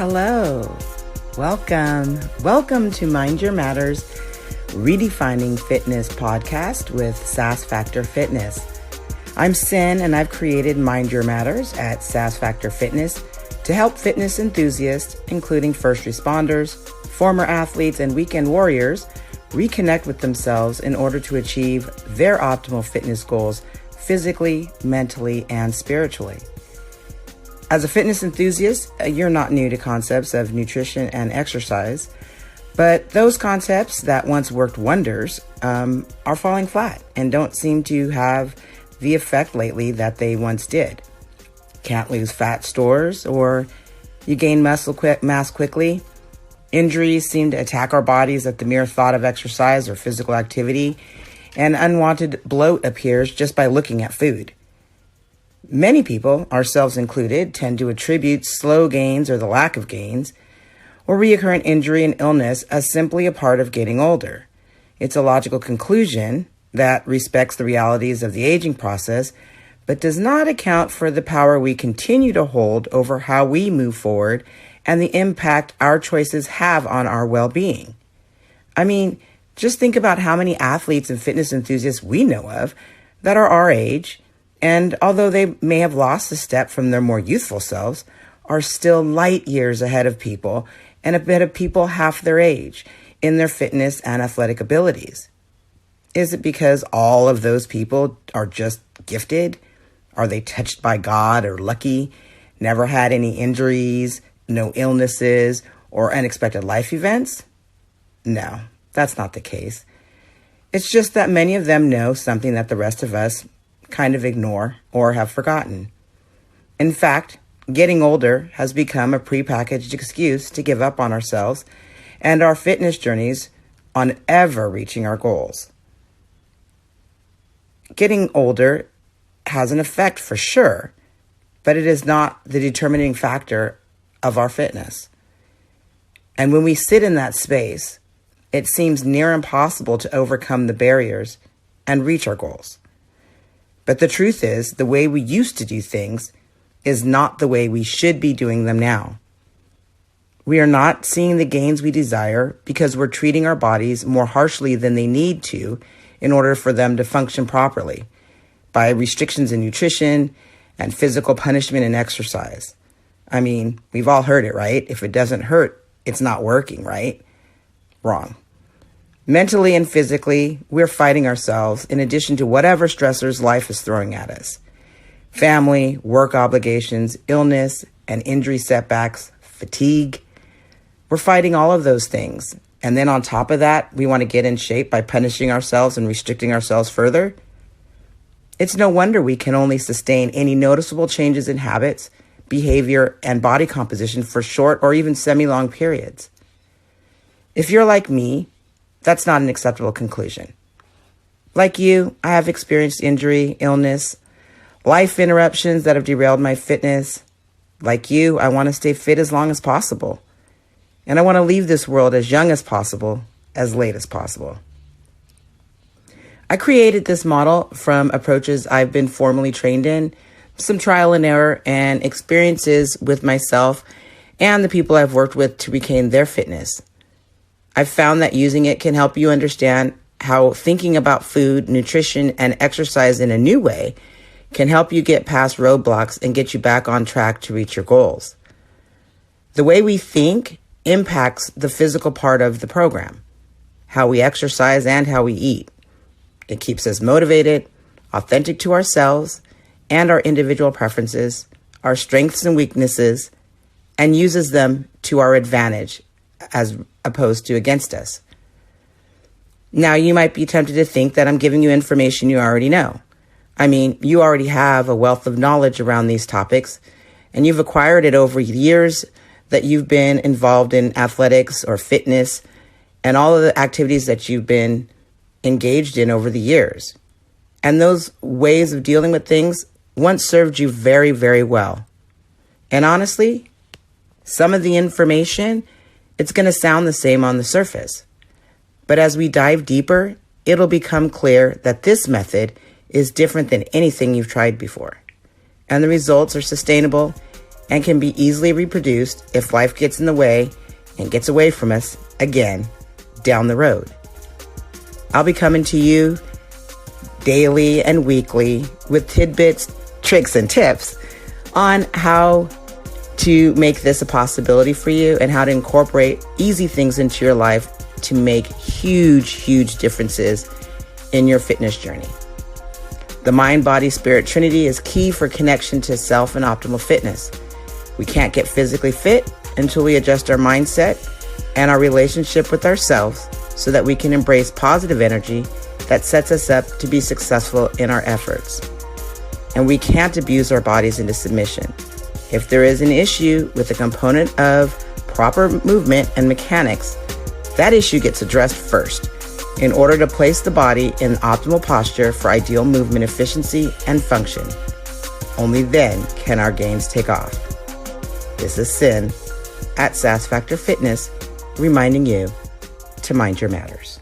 Hello. Welcome to Mind Your Matters, Redefining Fitness podcast with SassFactor Fitness. I'm Sin, and I've created Mind Your Matters at SassFactor Fitness to help fitness enthusiasts, including first responders, former athletes, and weekend warriors, reconnect with themselves in order to achieve their optimal fitness goals physically, mentally, and spiritually. As a fitness enthusiast, you're not new to concepts of nutrition and exercise, but those concepts that once worked wonders are falling flat and don't seem to have the effect lately that they once did. Can't lose fat stores, or you gain muscle mass quickly. Injuries seem to attack our bodies at the mere thought of exercise or physical activity, and unwanted bloat appears just by looking at food. Many people, ourselves included, tend to attribute slow gains or the lack of gains, or recurrent injury and illness as simply a part of getting older. It's a logical conclusion that respects the realities of the aging process, but does not account for the power we continue to hold over how we move forward and the impact our choices have on our well-being. I mean, just think about how many athletes and fitness enthusiasts we know of that are our age, and although they may have lost a step from their more youthful selves, are still light years ahead of people and ahead of people half their age in their fitness and athletic abilities. Is it because all of those people are just gifted? Are they touched by God or lucky, never had any injuries, no illnesses, or unexpected life events? No, that's not the case. It's just that many of them know something that the rest of us kind of ignore or have forgotten. In fact, getting older has become a prepackaged excuse to give up on ourselves and our fitness journeys on ever reaching our goals. Getting older has an effect for sure, but it is not the determining factor of our fitness. And when we sit in that space, it seems near impossible to overcome the barriers and reach our goals. But the truth is, the way we used to do things is not the way we should be doing them now. We are not seeing the gains we desire because we're treating our bodies more harshly than they need to in order for them to function properly, by restrictions in nutrition and physical punishment in exercise. I mean, we've all heard it, right? If it doesn't hurt, it's not working, right? Wrong. Mentally and physically, we're fighting ourselves in addition to whatever stressors life is throwing at us. Family, work obligations, illness and injury setbacks, fatigue. We're fighting all of those things. And then on top of that, we want to get in shape by punishing ourselves and restricting ourselves further. It's no wonder we can only sustain any noticeable changes in habits, behavior, and body composition for short or even semi-long periods. If you're like me, that's not an acceptable conclusion. Like you, I have experienced injury, illness, life interruptions that have derailed my fitness. Like you, I want to stay fit as long as possible. And I want to leave this world as young as possible, as late as possible. I created this model from approaches I've been formally trained in, some trial and error, and experiences with myself and the people I've worked with to regain their fitness. I've found that using it can help you understand how thinking about food, nutrition, and exercise in a new way can help you get past roadblocks and get you back on track to reach your goals. The way we think impacts the physical part of the program, how we exercise and how we eat. It keeps us motivated, authentic to ourselves and our individual preferences, our strengths and weaknesses, and uses them to our advantage as opposed to against us. Now, you might be tempted to think that I'm giving you information you already know. I mean, you already have a wealth of knowledge around these topics, and you've acquired it over years that you've been involved in athletics or fitness and all of the activities that you've been engaged in over the years. And those ways of dealing with things once served you very, very well. And honestly, some of the information, it's going to sound the same on the surface. But as we dive deeper, it'll become clear that this method is different than anything you've tried before. And the results are sustainable and can be easily reproduced if life gets in the way and gets away from us again down the road. I'll be coming to you daily and weekly with tidbits, tricks, and tips on how to make this a possibility for you and how to incorporate easy things into your life to make huge, huge differences in your fitness journey. The mind, body, spirit trinity is key for connection to self and optimal fitness. We can't get physically fit until we adjust our mindset and our relationship with ourselves so that we can embrace positive energy that sets us up to be successful in our efforts. And we can't abuse our bodies into submission. If there is an issue with a component of proper movement and mechanics, that issue gets addressed first in order to place the body in optimal posture for ideal movement efficiency and function. Only then can our gains take off. This is Sin at SassFactor Fitness, reminding you to mind your matters.